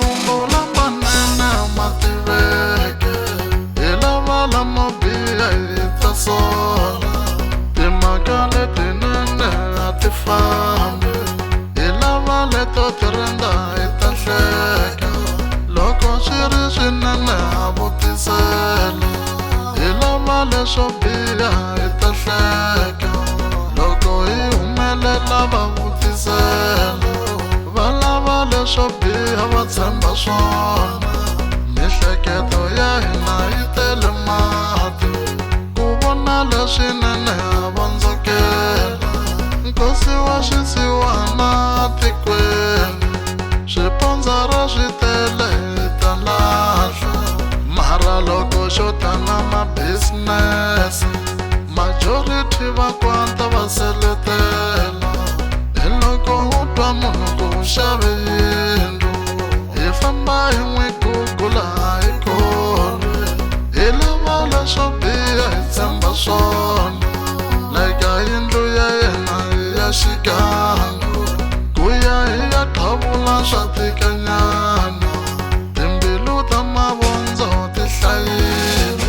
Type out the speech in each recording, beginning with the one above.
mahungu lamanene ma tiveke, hi lava lamo biha hi ta sola. Timhaka letinene a ti fambi, hi lava leto ti rendla hi ta hleka. Loko swi ri swinene ha vutisela, hi lava leswo biha hi ta hleka. Loko hi humelela va vutisela, va lava leswo biha va tshemba swona. Mihleketo ya hina yi tele mati, ku vona leswinene ha vandzokela. Nkosi wa swisiwana tikweni, swipondzara swi tele hi ta lahla. Mara loko xo ta na ma-business, majority va kwanta va seletela. Hi loko u twa munhu ku xave yindlu, hi famba hi n'wi gugula hi kona. Hi lava leswo biha hi tshemba swona, like yindlu ya yena hi ya xigangu, ku ya hi ya qhavula swa tikanyana. Timbilu ta mavondzo ti hlayile.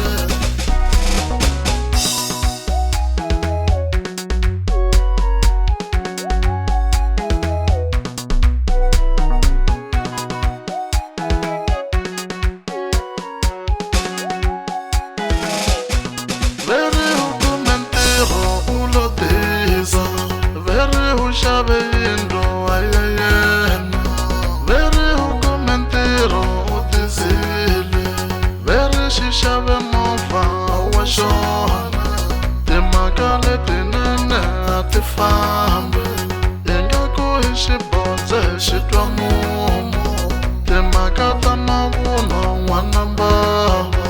Veri u kume ntirho u lo tiza, veri u xave yindlu a ya yena. Veri u kume ntirho u tizile, veri xi xave movha wa xona. Timhaka letinene a ti fambi, ingaku hi xibodze xi twa mumu. Timhaka ta mavunwa n'wana mbava,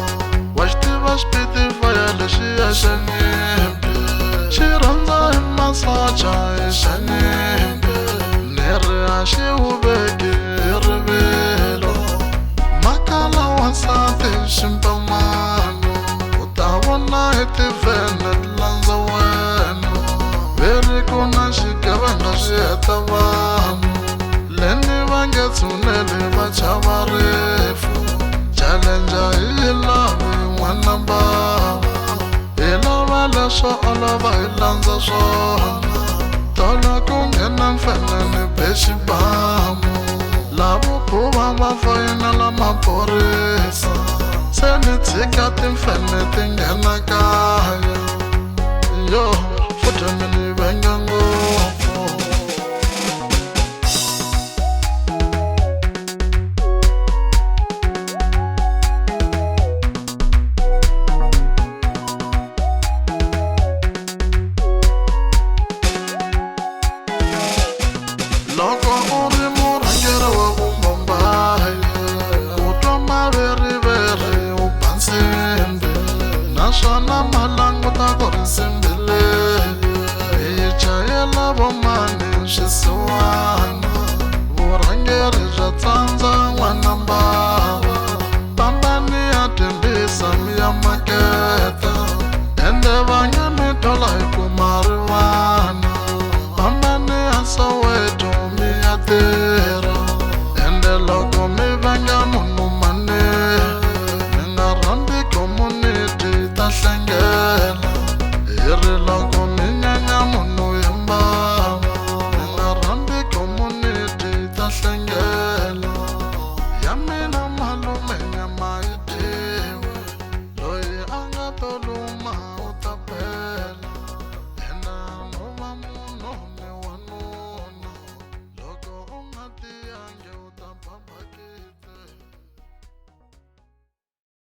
wa xi tiva xipitifaya lexiya xa nyimpi. Xi rhandza hi masocha hi xa nyimpi, ni ri a xi wu veki hi rivilo. Makala wansati ximpamano, u ta vona hi tivhene ti landza wena. Veri ku na xigevenga xi heta vanhu, leni va nge tshuneli va chava rifu. Challenge hi lavi n'wana mbava, hi lava leswo olova hi landza swona. Tolo ku nghena mfene ni be xibamu, lavo phuva va foyinela maphorisa. Se ni tshika timfene ti nghena kaya, yo futhi mi ni venga ngopfu. Loko u ri murhangeri wa Vumumbai, u twa maveriveri u ba nsimbi, naswona ma languta ku ri nsimbi leyi hi yi chayela vomani swisiwana. Vurhangeri bya tsandza n'wana mbava, fambani ya tembisa mi ya maketa, ende va nge mi thola hi kuma riwana. Fambani ya Soweto mi ya tirha, ende loko mi venga munhu mane, mi nga rhambi community ta hlengela. Hi ri loko mi nyanya munhu hi mbava, mi nga rhambi community ta hlengela. Ya mina malume